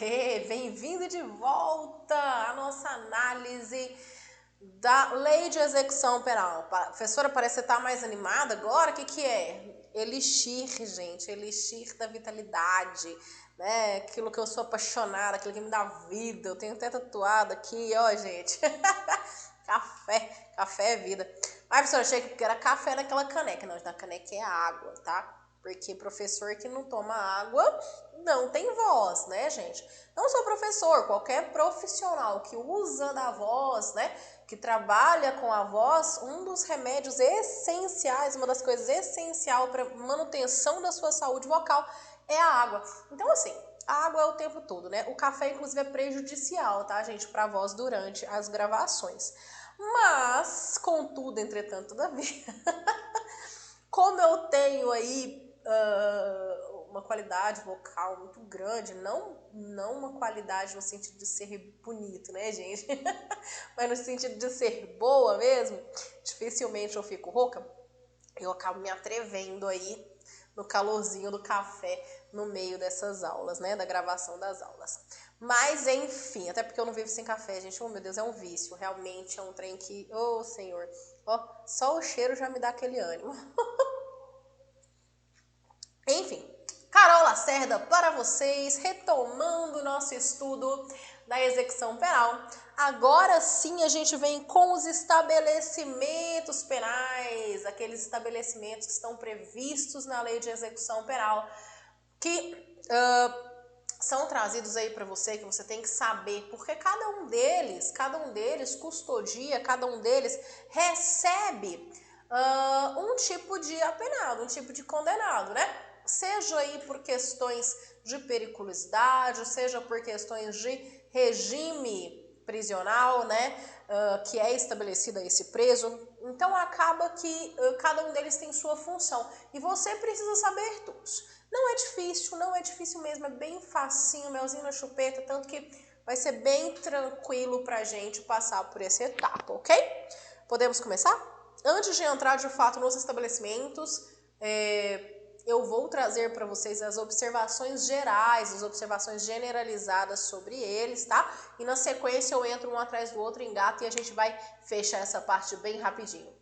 Aê, bem-vindo de volta à nossa análise da lei de execução penal. Professora, parece que você tá mais animada agora. O que é? Elixir, gente, elixir da vitalidade, né? Aquilo que eu sou apaixonada, aquilo que me dá vida. Eu tenho até tatuado aqui, ó, gente. Café é vida. Mas, professora, achei que era café naquela caneca. Não, na caneca é água, tá? Porque professor que não toma água não tem voz, né, gente? Não só professor, qualquer profissional que usa da voz, né, que trabalha com a voz, um dos remédios essenciais, uma das coisas essenciais para manutenção da sua saúde vocal é a água. Então, assim, a água é o tempo todo, né? O café, inclusive, é prejudicial, tá, gente, para a voz durante as gravações. Mas, contudo, entretanto, todavia, como eu tenho aí uma qualidade vocal muito grande, não uma qualidade no sentido de ser bonito, né, gente? Mas no sentido de ser boa mesmo, dificilmente eu fico rouca, eu acabo me atrevendo aí no calorzinho do café no meio dessas aulas, né, da gravação das aulas. Mas, enfim, até porque eu não vivo sem café, gente, oh meu Deus, é um vício, realmente é um trem que, oh senhor, ó, só o cheiro já me dá aquele ânimo. Enfim, Carol Lacerda para vocês, retomando o nosso estudo da execução penal. Agora sim a gente vem com os estabelecimentos penais, aqueles estabelecimentos que estão previstos na lei de execução penal, que são trazidos aí para você, que você tem que saber, porque cada um deles custodia, cada um deles recebe um tipo de apenado, um tipo de condenado, né? Seja aí por questões de periculosidade, seja por questões de regime prisional, né, que é estabelecido a esse preso. Então acaba que cada um deles tem sua função e você precisa saber todos. Não é difícil mesmo, é bem facinho, melzinho na chupeta, tanto que vai ser bem tranquilo pra gente passar por essa etapa, ok? Podemos começar? Antes de entrar de fato nos estabelecimentos, eu vou trazer para vocês as observações gerais, as observações generalizadas sobre eles, tá? E na sequência eu entro um atrás do outro, engato e a gente vai fechar essa parte bem rapidinho.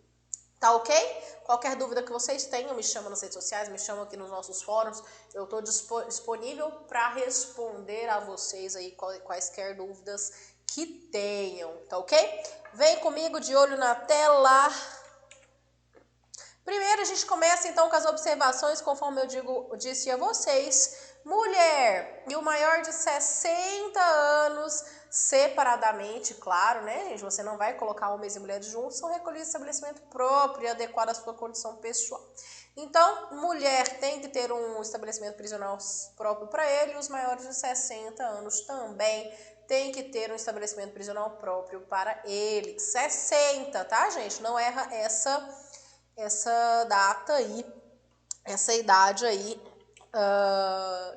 Tá ok? Qualquer dúvida que vocês tenham, me chama nas redes sociais, me chama aqui nos nossos fóruns. Eu estou disponível para responder a vocês aí quaisquer dúvidas que tenham, tá ok? Vem comigo de olho na tela. Primeiro a gente começa então com as observações, conforme eu disse a vocês. Mulher e o maior de 60 anos, separadamente, claro, né, gente? Você não vai colocar homens e mulheres juntos, são recolhidos em estabelecimento próprio e adequado à sua condição pessoal. Então, mulher tem que ter um estabelecimento prisional próprio para ele, e os maiores de 60 anos também tem que ter um estabelecimento prisional próprio para ele. 60, tá, gente? Não erra essa data aí, essa idade aí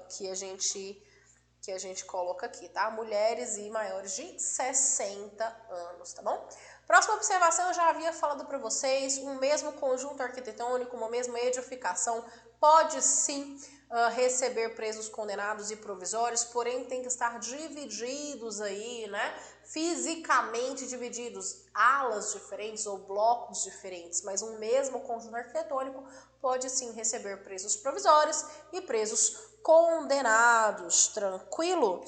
que a gente coloca aqui, tá? Mulheres e maiores de 60 anos, tá bom? Próxima observação, eu já havia falado para vocês, um mesmo conjunto arquitetônico, uma mesma edificação pode sim receber presos condenados e provisórios, porém tem que estar divididos aí, né? Fisicamente divididos, alas diferentes ou blocos diferentes, mas um mesmo conjunto arquitetônico pode sim receber presos provisórios e presos condenados, tranquilo?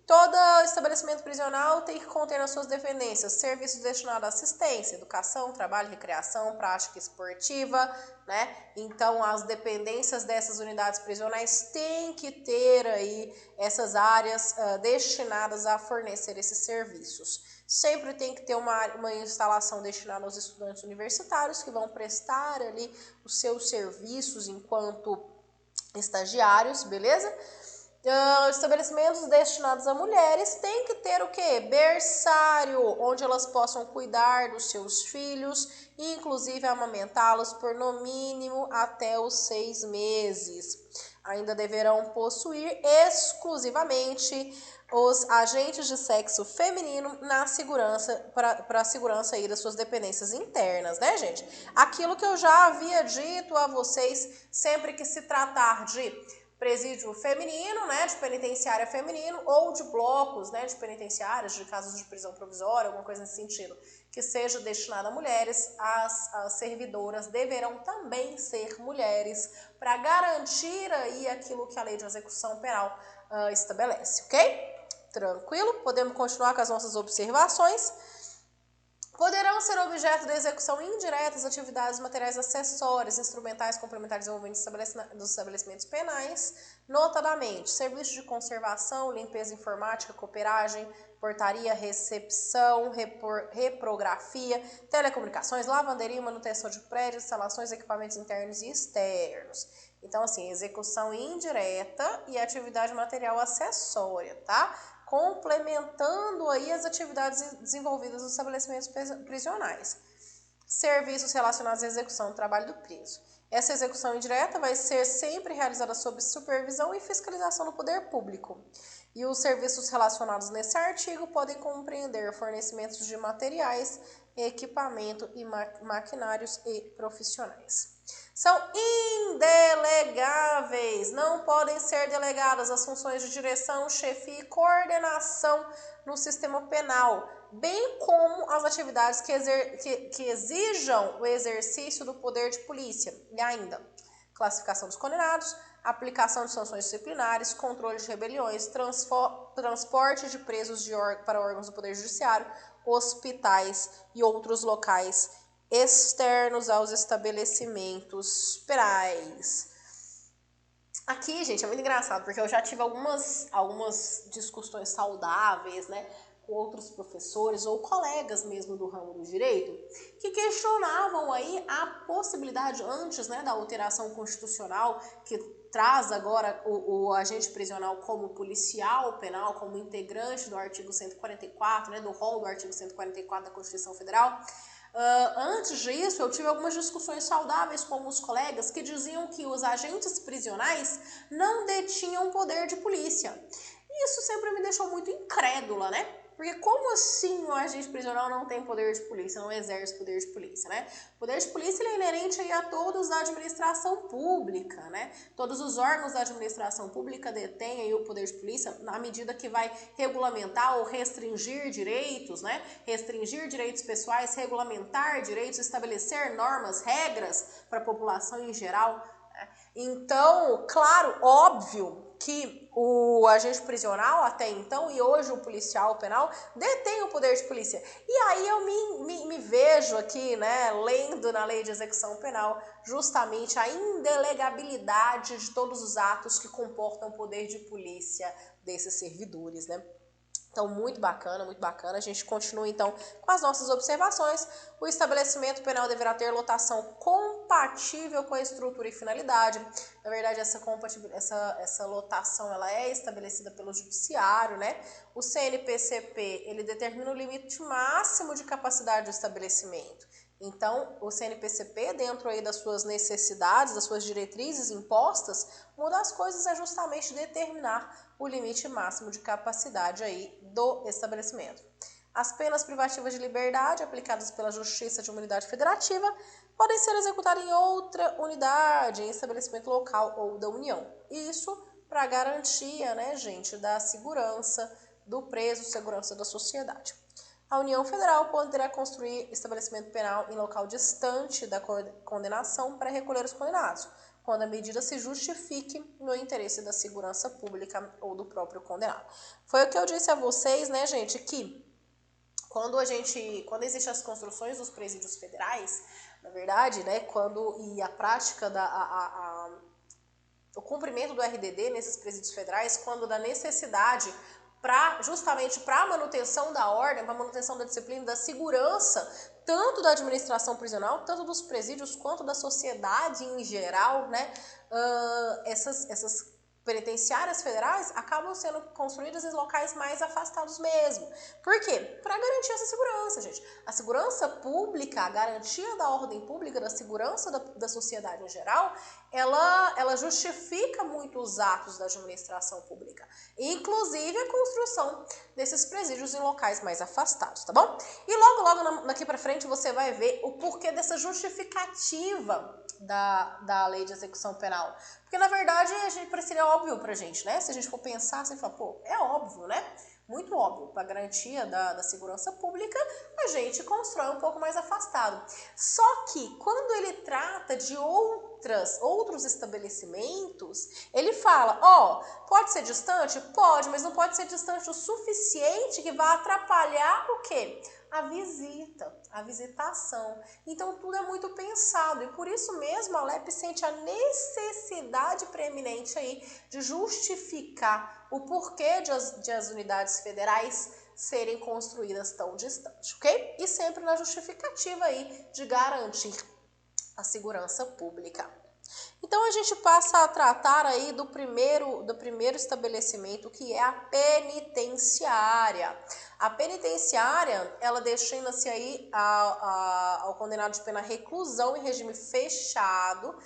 Todo estabelecimento prisional tem que conter nas suas dependências serviços destinados à assistência, educação, trabalho, recreação, prática esportiva, né? Então, as dependências dessas unidades prisionais têm que ter aí essas áreas destinadas a fornecer esses serviços. Sempre tem que ter uma instalação destinada aos estudantes universitários que vão prestar ali os seus serviços enquanto estagiários, beleza? Estabelecimentos destinados a mulheres têm que ter o quê? Berçário, onde elas possam cuidar dos seus filhos e inclusive amamentá-los por no mínimo até os 6 meses. Ainda deverão possuir exclusivamente os agentes de sexo feminino na segurança, para a segurança aí das suas dependências internas, né, gente? Aquilo que eu já havia dito a vocês, sempre que se tratar de presídio feminino, né, de penitenciária feminino, ou de blocos, né, de penitenciárias, de casos de prisão provisória, alguma coisa nesse sentido, que seja destinada a mulheres, as servidoras deverão também ser mulheres, para garantir aí aquilo que a lei de execução penal estabelece, ok? Tranquilo? Podemos continuar com as nossas observações. Poderão ser objeto da execução indireta as atividades materiais acessórias, instrumentais, complementares envolventes dos estabelecimentos penais, notadamente serviços de conservação, limpeza informática, cooperagem, portaria, recepção, reprografia, telecomunicações, lavanderia, manutenção de prédios, instalações, equipamentos internos e externos. Então, assim, execução indireta e atividade material acessória, tá? Complementando aí as atividades desenvolvidas nos estabelecimentos prisionais. Serviços relacionados à execução do trabalho do preso. Essa execução indireta vai ser sempre realizada sob supervisão e fiscalização do poder público. E os serviços relacionados nesse artigo podem compreender fornecimentos de materiais, equipamento e maquinários e profissionais. São indelegáveis, não podem ser delegadas as funções de direção, chefia e coordenação no sistema penal, bem como as atividades que exijam o exercício do poder de polícia. E ainda, classificação dos condenados, aplicação de sanções disciplinares, controle de rebeliões, transporte de presos para órgãos do Poder Judiciário, hospitais e outros locais externos aos estabelecimentos penais. Aqui, gente, é muito engraçado, porque eu já tive algumas discussões saudáveis, né, com outros professores ou colegas mesmo do ramo do direito, que questionavam aí a possibilidade, antes, né, da alteração constitucional, que traz agora o agente prisional como policial penal, como integrante do artigo 144, né, do rol do artigo 144 da Constituição Federal. Antes disso, eu tive algumas discussões saudáveis com alguns colegas que diziam que os agentes prisionais não detinham poder de polícia. E isso sempre me deixou muito incrédula, né? Porque como assim o agente prisional não tem poder de polícia, não exerce poder de polícia, né? O poder de polícia ele é inerente aí a todos da administração pública, né? Todos os órgãos da administração pública detêm aí o poder de polícia na medida que vai regulamentar ou restringir direitos, né? Restringir direitos pessoais, regulamentar direitos, estabelecer normas, regras para a população em geral. Então, claro, óbvio que o agente prisional até então e hoje o policial penal detém o poder de polícia. E aí eu me vejo aqui, né, lendo na lei de execução penal justamente a indelegabilidade de todos os atos que comportam poder de polícia desses servidores, né? Então, muito bacana, muito bacana. A gente continua, então, com as nossas observações. O estabelecimento penal deverá ter lotação compatível com a estrutura e finalidade. Na verdade, essa lotação ela é estabelecida pelo judiciário, né? O CNPCP, ele determina o limite máximo de capacidade do estabelecimento. Então, o CNPCP, dentro aí das suas necessidades, das suas diretrizes impostas, uma das coisas é justamente determinar o limite máximo de capacidade aí do estabelecimento. As penas privativas de liberdade aplicadas pela Justiça de uma unidade federativa podem ser executadas em outra unidade, em estabelecimento local ou da União. Isso para garantia, né, gente, da segurança do preso, segurança da sociedade. A União Federal poderá construir estabelecimento penal em local distante da condenação para recolher os condenados, quando a medida se justifique no interesse da segurança pública ou do próprio condenado. Foi o que eu disse a vocês, né, gente, que quando existem as construções dos presídios federais, na verdade, né, e a prática o cumprimento do RDD nesses presídios federais, quando da necessidade justamente para a manutenção da ordem, para a manutenção da disciplina, da segurança, tanto da administração prisional, tanto dos presídios, quanto da sociedade em geral, né? Essas penitenciárias federais acabam sendo construídas em locais mais afastados mesmo. Por quê? Para garantir essa segurança, gente. A segurança pública, a garantia da ordem pública, da segurança da sociedade em geral, ela justifica muito os atos da administração pública, inclusive a construção desses presídios em locais mais afastados, tá bom? E logo daqui para frente você vai ver o porquê dessa justificativa da lei de execução penal. Porque, na verdade, a gente seria óbvio pra gente, né? Se a gente for pensar, você fala, pô, é óbvio, né? Muito óbvio. Para garantia da segurança pública, a gente constrói um pouco mais afastado. Só que, quando ele trata de outros estabelecimentos, ele fala, pode ser distante? Pode, mas não pode ser distante o suficiente que vai atrapalhar o quê? A visita, a visitação. Então, tudo é muito pensado e por isso mesmo a Alep sente a necessidade preeminente aí de justificar o porquê de as unidades federais serem construídas tão distantes, ok? E sempre na justificativa aí de garantir a segurança pública. Então a gente passa a tratar aí do primeiro estabelecimento, que é a penitenciária. A penitenciária, ela destina-se aí ao condenado de pena reclusão em regime fechado.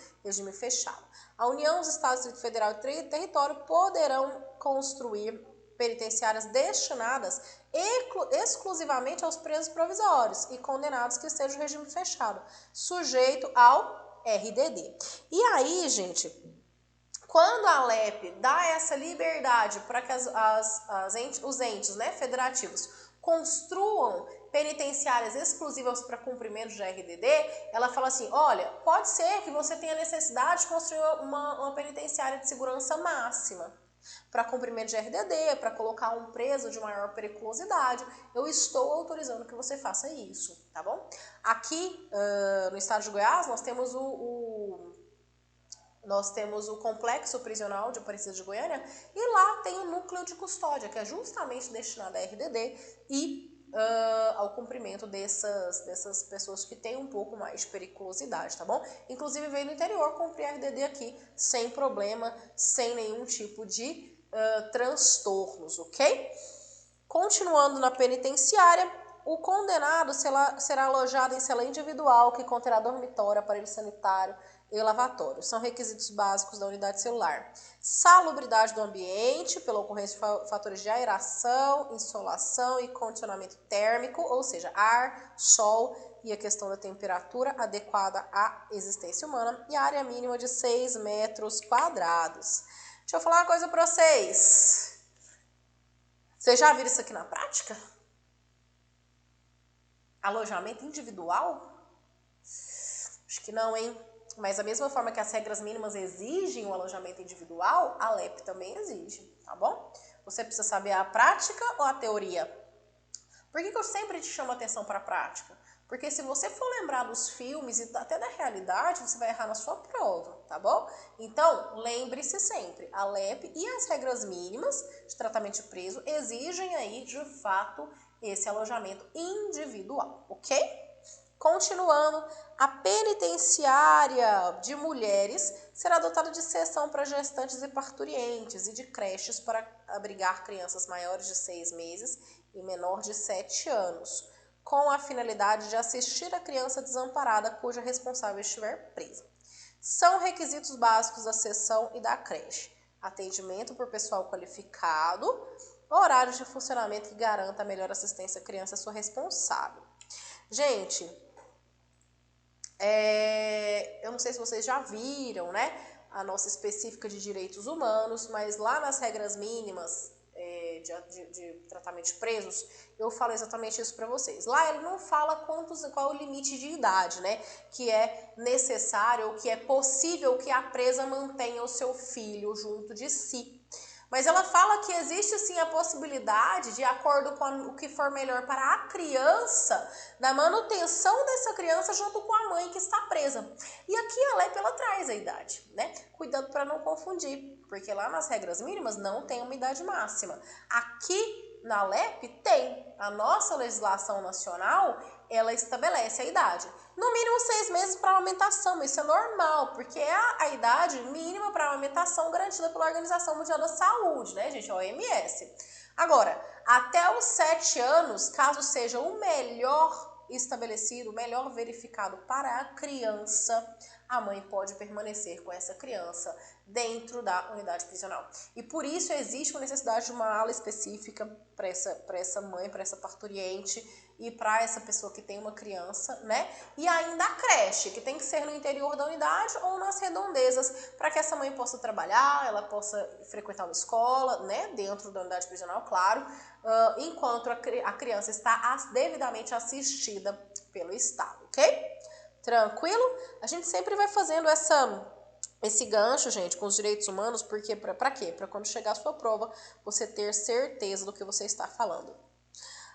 A União, os Estados, Distrito Federal e Território poderão construir penitenciárias destinadas exclusivamente aos presos provisórios e condenados que estejam em regime fechado, sujeito ao RDD. E aí, gente, quando a Alep dá essa liberdade para que os entes, né, federativos construam penitenciárias exclusivas para cumprimento de RDD, ela fala assim, olha, pode ser que você tenha necessidade de construir uma penitenciária de segurança máxima para cumprimento de RDD, para colocar um preso de maior periculosidade, eu estou autorizando que você faça isso, tá bom? Aqui no estado de Goiás, nós temos o complexo prisional de Aparecida de Goiânia e lá tem o núcleo de custódia, que é justamente destinado a RDD e ao cumprimento dessas pessoas que têm um pouco mais de periculosidade, tá bom? Inclusive veio do interior cumprir RDD aqui sem problema, sem nenhum tipo de transtornos, ok? Continuando na penitenciária, o condenado será alojado em cela individual que conterá dormitório, aparelho sanitário e lavatório. São requisitos básicos da unidade celular. Salubridade do ambiente, pela ocorrência de fatores de aeração, insolação e condicionamento térmico, ou seja, ar, sol e a questão da temperatura adequada à existência humana, e a área mínima de 6 metros quadrados. Deixa eu falar uma coisa para vocês. Vocês já viram isso aqui na prática? Alojamento individual? Acho que não, hein? Mas da mesma forma que as regras mínimas exigem o alojamento individual, a Alep também exige, tá bom? Você precisa saber a prática ou a teoria? Por que eu sempre te chamo a atenção para a prática? Porque se você for lembrar dos filmes e até da realidade, você vai errar na sua prova, tá bom? Então, lembre-se sempre, a Alep e as regras mínimas de tratamento de preso exigem aí, de fato, esse alojamento individual, ok? Continuando, a penitenciária de mulheres será dotada de seção para gestantes e parturientes e de creches para abrigar crianças maiores de 6 meses e menor de 7 anos, com a finalidade de assistir a criança desamparada cuja responsável estiver presa. São requisitos básicos da seção e da creche: atendimento por pessoal qualificado, horários de funcionamento que garanta a melhor assistência à criança e sua responsável. Gente, eu não sei se vocês já viram, né, a nossa específica de direitos humanos, mas lá nas regras mínimas de tratamento de presos, eu falo exatamente isso para vocês. Lá ele não fala qual é o limite de idade, né, que é necessário ou que é possível que a presa mantenha o seu filho junto de si. Mas ela fala que existe sim a possibilidade, de acordo com o que for melhor para a criança, da manutenção dessa criança junto com a mãe que está presa. E aqui a Alep ela traz a idade, né? Cuidado para não confundir, porque lá nas regras mínimas não tem uma idade máxima. Aqui na Alep tem. A nossa legislação nacional, ela estabelece a idade. No mínimo 6 meses para amamentação, isso é normal, porque é a idade mínima para amamentação garantida pela Organização Mundial da Saúde, né, gente? A OMS. Agora, até os 7 anos, caso seja o melhor estabelecido, o melhor verificado para a criança, a mãe pode permanecer com essa criança dentro da unidade prisional. E por isso existe uma necessidade de uma ala específica para essa mãe, para essa parturiente e para essa pessoa que tem uma criança, né? E ainda a creche, que tem que ser no interior da unidade ou nas redondezas, para que essa mãe possa trabalhar, ela possa frequentar uma escola, né? Dentro da unidade prisional, claro, enquanto a criança está devidamente assistida pelo Estado, ok? Tranquilo? A gente sempre vai fazendo esse gancho, gente, com os direitos humanos, porque para quê? Para quando chegar a sua prova, você ter certeza do que você está falando.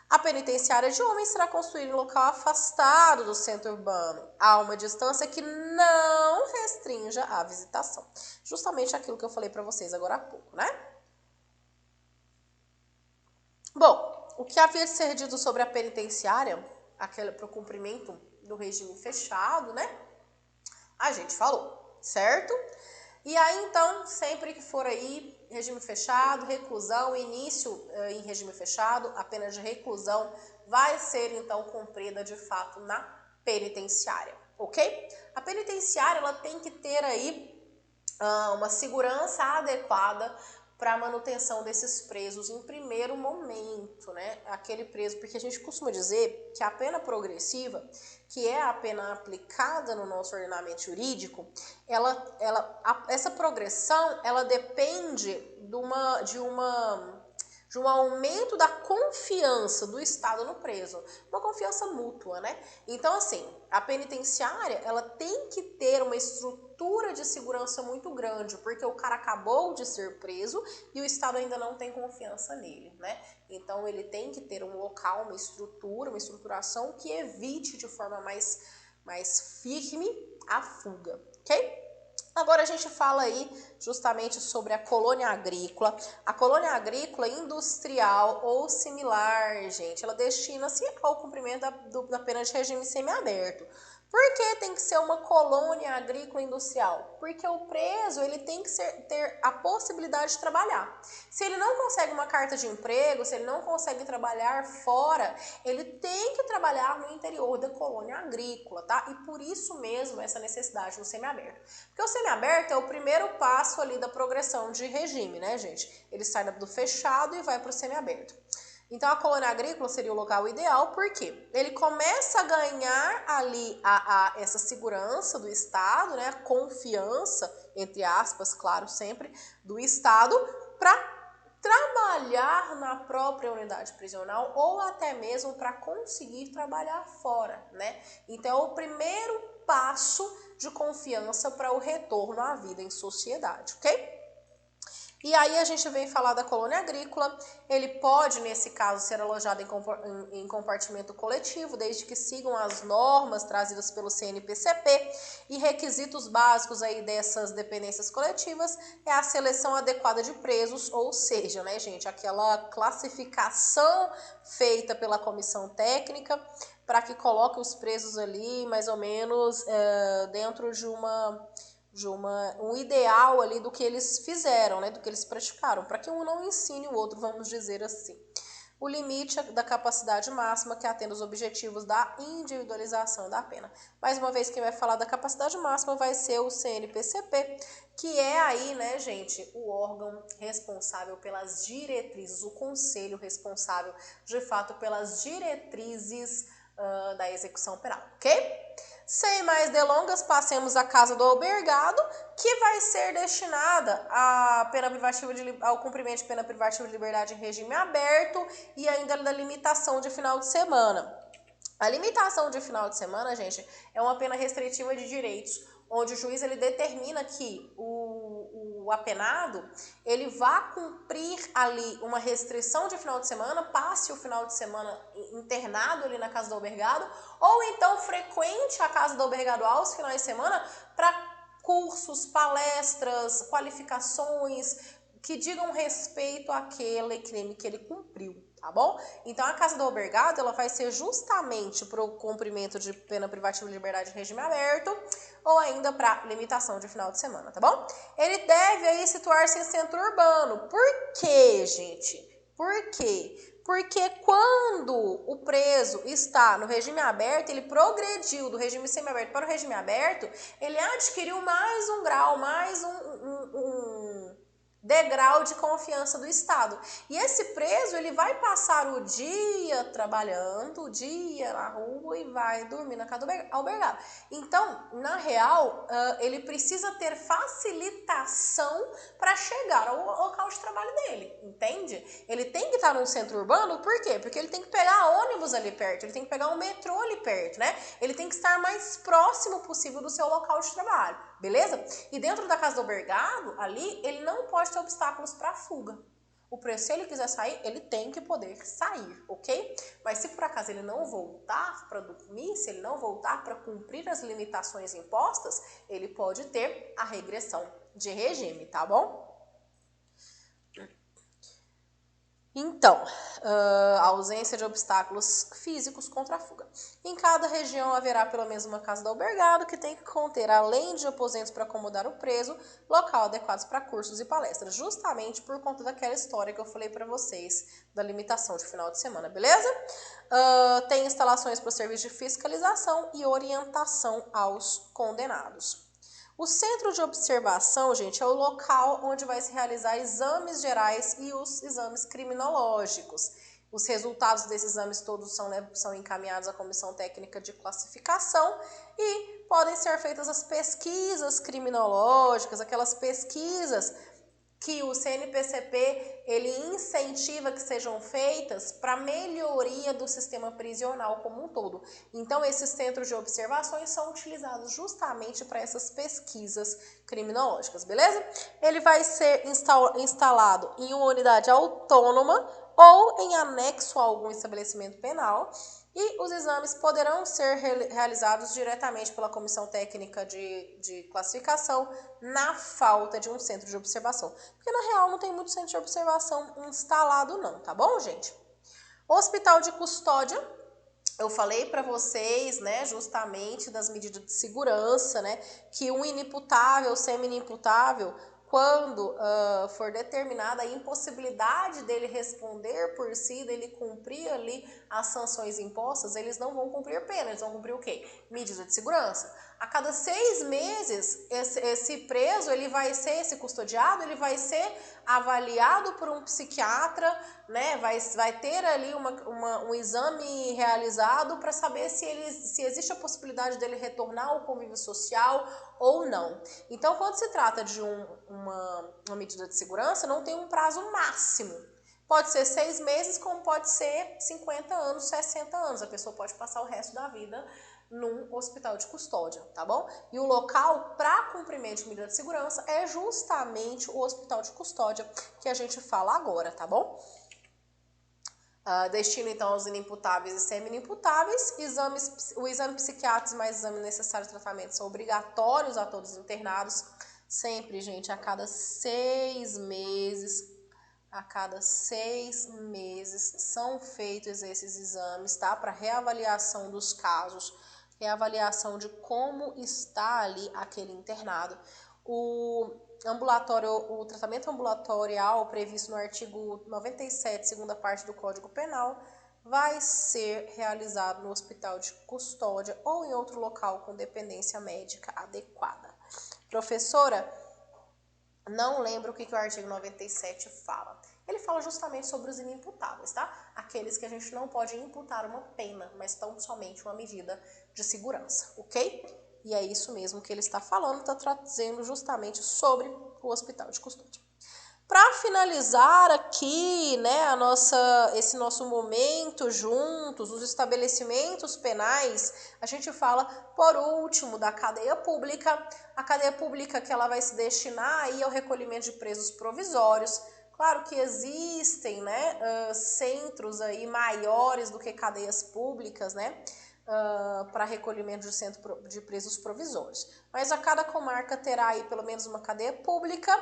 A penitenciária de homens será construída em local afastado do centro urbano, a uma distância que não restrinja a visitação. Justamente aquilo que eu falei para vocês agora há pouco, né? Bom, o que havia de ser dito sobre a penitenciária, para o cumprimento do regime fechado, né? A gente falou, certo? E aí, então, sempre que for aí, regime fechado, reclusão, início em regime fechado, a pena de reclusão vai ser, então, cumprida, de fato, na penitenciária, ok? A penitenciária, ela tem que ter aí uma segurança adequada para a manutenção desses presos em primeiro momento, né? Aquele preso, porque a gente costuma dizer que a pena progressiva, que é a pena aplicada no nosso ordenamento jurídico, essa progressão, ela depende de um aumento da confiança do Estado no preso, uma confiança mútua, né? Então, assim, a penitenciária, ela tem que ter uma estrutura de segurança muito grande, porque o cara acabou de ser preso e o Estado ainda não tem confiança nele, né? Então, ele tem que ter um local, uma estrutura, uma estruturação que evite de forma mais firme a fuga, ok? Agora a gente fala aí justamente sobre a colônia agrícola. A colônia agrícola industrial ou similar, gente, ela destina-se ao cumprimento da pena de regime semiaberto. Por que tem que ser uma colônia agrícola industrial? Porque o preso, ele tem que ter a possibilidade de trabalhar. Se ele não consegue uma carta de emprego, se ele não consegue trabalhar fora, ele tem que trabalhar no interior da colônia agrícola, tá? E por isso mesmo essa necessidade do semiaberto. Porque o semiaberto é o primeiro passo ali da progressão de regime, né, gente? Ele sai do fechado e vai para o semiaberto. Então, a colônia agrícola seria o local ideal, porque ele começa a ganhar ali essa segurança do Estado, né, a confiança, entre aspas, claro, sempre, do Estado, para trabalhar na própria unidade prisional ou até mesmo para conseguir trabalhar fora, né? Então, é o primeiro passo de confiança para o retorno à vida em sociedade, ok? E aí a gente vem falar da colônia agrícola, ele pode, nesse caso, ser alojado em compartimento coletivo, desde que sigam as normas trazidas pelo CNPCP, e requisitos básicos aí dessas dependências coletivas é a seleção adequada de presos, ou seja, né, gente, aquela classificação feita pela comissão técnica para que coloque os presos ali, mais ou menos, dentro de um ideal ali do que eles fizeram, né, do que eles praticaram, para que um não ensine o outro, vamos dizer assim. O limite da capacidade máxima que atende os objetivos da individualização da pena. Mais uma vez, quem vai falar da capacidade máxima vai ser o CNPCP, que é aí, né, gente, o órgão responsável pelas diretrizes, o conselho responsável, de fato, pelas diretrizes da execução penal, ok? Sem mais delongas, passemos à casa do albergado, que vai ser destinada à pena privativa ao cumprimento de pena privativa de liberdade em regime aberto e ainda da limitação de final de semana. A limitação de final de semana, gente, é uma pena restritiva de direitos, onde o juiz ele determina que o apenado ele vá cumprir ali uma restrição de final de semana, passe o final de semana internado ali na casa do albergado, ou então frequente a casa do albergado aos finais de semana para cursos, palestras, qualificações que digam respeito àquele crime que ele cumpriu, tá bom? Então, a casa do albergado, ela vai ser justamente para o cumprimento de pena privativa de liberdade em regime aberto ou ainda para limitação de final de semana, tá bom? Ele deve aí situar-se em centro urbano. Por quê, gente? Por quê? Porque quando o preso está no regime aberto, ele progrediu do regime semiaberto para o regime aberto, ele adquiriu mais um grau, mais um degrau de confiança do Estado. E esse preso, ele vai passar o dia trabalhando, o dia na rua e vai dormir na casa do albergado. Então, na real, ele precisa ter facilitação para chegar ao local de trabalho dele, entende? Ele tem que estar num centro urbano, por quê? Porque ele tem que pegar ônibus ali perto, ele tem que pegar um metrô ali perto, né? Ele tem que estar mais próximo possível do seu local de trabalho, beleza? E dentro da casa do albergado, ali, ele não pode ter obstáculos para fuga. O preso, se ele quiser sair, ele tem que poder sair, ok? Mas se por acaso ele não voltar para dormir, se ele não voltar para cumprir as limitações impostas, ele pode ter a regressão de regime, tá bom? Então, ausência de obstáculos físicos contra a fuga. Em cada região haverá pelo menos uma casa do albergado que tem que conter, além de aposentos para acomodar o preso, local adequados para cursos e palestras, justamente por conta daquela história que eu falei para vocês da limitação de final de semana, beleza? Tem instalações para o serviço de fiscalização e orientação aos condenados. O centro de observação, gente, é o local onde vai se realizar exames gerais e os exames criminológicos. Os resultados desses exames todos são encaminhados à Comissão Técnica de Classificação e podem ser feitas as pesquisas criminológicas, aquelas pesquisas que o CNPCP ele incentiva que sejam feitas para melhoria do sistema prisional como um todo. Então, esses centros de observações são utilizados justamente para essas pesquisas criminológicas, beleza? Ele vai ser instalado em uma unidade autônoma ou em anexo a algum estabelecimento penal, e os exames poderão ser realizados diretamente pela Comissão Técnica de Classificação na falta de um centro de observação. Porque, na real, não tem muito centro de observação instalado não, tá bom, gente? Hospital de custódia, eu falei para vocês, né, justamente das medidas de segurança, né, que um inimputável, semi-inimputável, quando for determinada a impossibilidade dele responder por si, dele cumprir ali as sanções impostas, eles não vão cumprir pena, eles vão cumprir o quê? Medida de segurança. A cada 6 meses, esse preso, esse custodiado, ele vai ser avaliado por um psiquiatra, né? Vai ter ali um exame realizado para saber se existe a possibilidade dele retornar ao convívio social ou não. Então, quando se trata de uma medida de segurança, não tem um prazo máximo. Pode ser 6 meses, como pode ser 50 anos, 60 anos. A pessoa pode passar o resto da vida num hospital de custódia, tá bom? E o local para cumprimento de medida de segurança é justamente o hospital de custódia que a gente fala agora, tá bom? Destino, então, aos inimputáveis e semi-inimputáveis. O exame psiquiátrico mais exame necessário de tratamento são obrigatórios a todos os internados. Sempre, gente, a cada 6 meses. A cada 6 meses são feitos esses exames, tá? Para reavaliação dos casos, reavaliação de como está ali aquele internado. O tratamento ambulatorial previsto no artigo 97, segunda parte do Código Penal, vai ser realizado no hospital de custódia ou em outro local com dependência médica adequada. Professora, não lembro o que o artigo 97 fala. Ele fala justamente sobre os inimputáveis, tá? Aqueles que a gente não pode imputar uma pena, mas tão somente uma medida de segurança, ok? E é isso mesmo que ele está falando, está trazendo justamente sobre o hospital de custódia. Para finalizar aqui, né, esse nosso momento juntos, os estabelecimentos penais, a gente fala, por último, da cadeia pública. A cadeia pública que ela vai se destinar aí ao recolhimento de presos provisórios. Claro que existem, né, centros aí maiores do que cadeias públicas, né, para recolhimento de centro de presos provisórios. Mas a cada comarca terá aí pelo menos uma cadeia pública,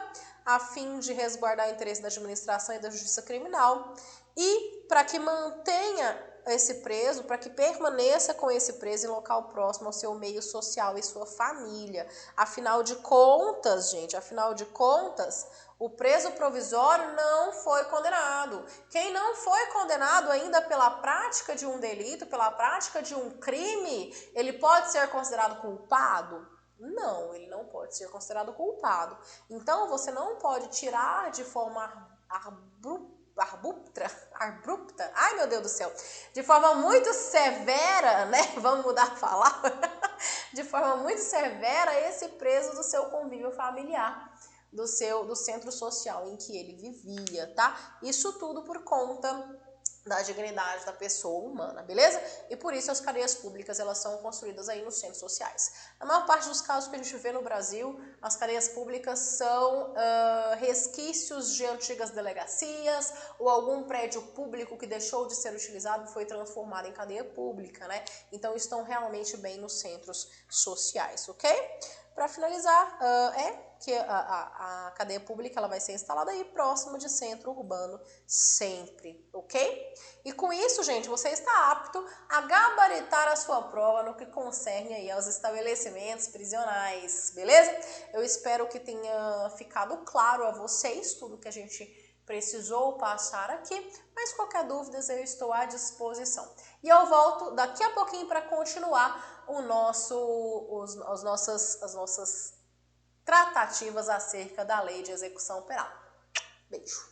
a fim de resguardar o interesse da administração e da justiça criminal, e para que mantenha esse preso, para que permaneça com esse preso em local próximo ao seu meio social e sua família. Afinal de contas, gente, o preso provisório não foi condenado. Quem não foi condenado ainda pela prática de um delito, pela prática de um crime, ele pode ser considerado culpado? Não, ele não pode ser considerado culpado. Então, você não pode tirar de forma abrupta, ai meu Deus do céu, de forma muito severa, né? Vamos mudar a palavra. De forma muito severa esse preso do seu convívio familiar, do centro social em que ele vivia, tá? Isso tudo por conta da dignidade da pessoa humana, beleza? E por isso as cadeias públicas, elas são construídas aí nos centros sociais. Na maior parte dos casos que a gente vê no Brasil, as cadeias públicas são resquícios de antigas delegacias ou algum prédio público que deixou de ser utilizado e foi transformado em cadeia pública, né? Então estão realmente bem nos centros sociais, ok? Para finalizar, que a cadeia pública ela vai ser instalada aí próximo de centro urbano sempre, ok? E com isso, gente, você está apto a gabaritar a sua prova no que concerne aí aos estabelecimentos prisionais, beleza? Eu espero que tenha ficado claro a vocês tudo que a gente precisou passar aqui, mas qualquer dúvida eu estou à disposição. E eu volto daqui a pouquinho para continuar as nossas tratativas acerca da lei de execução penal. Beijo!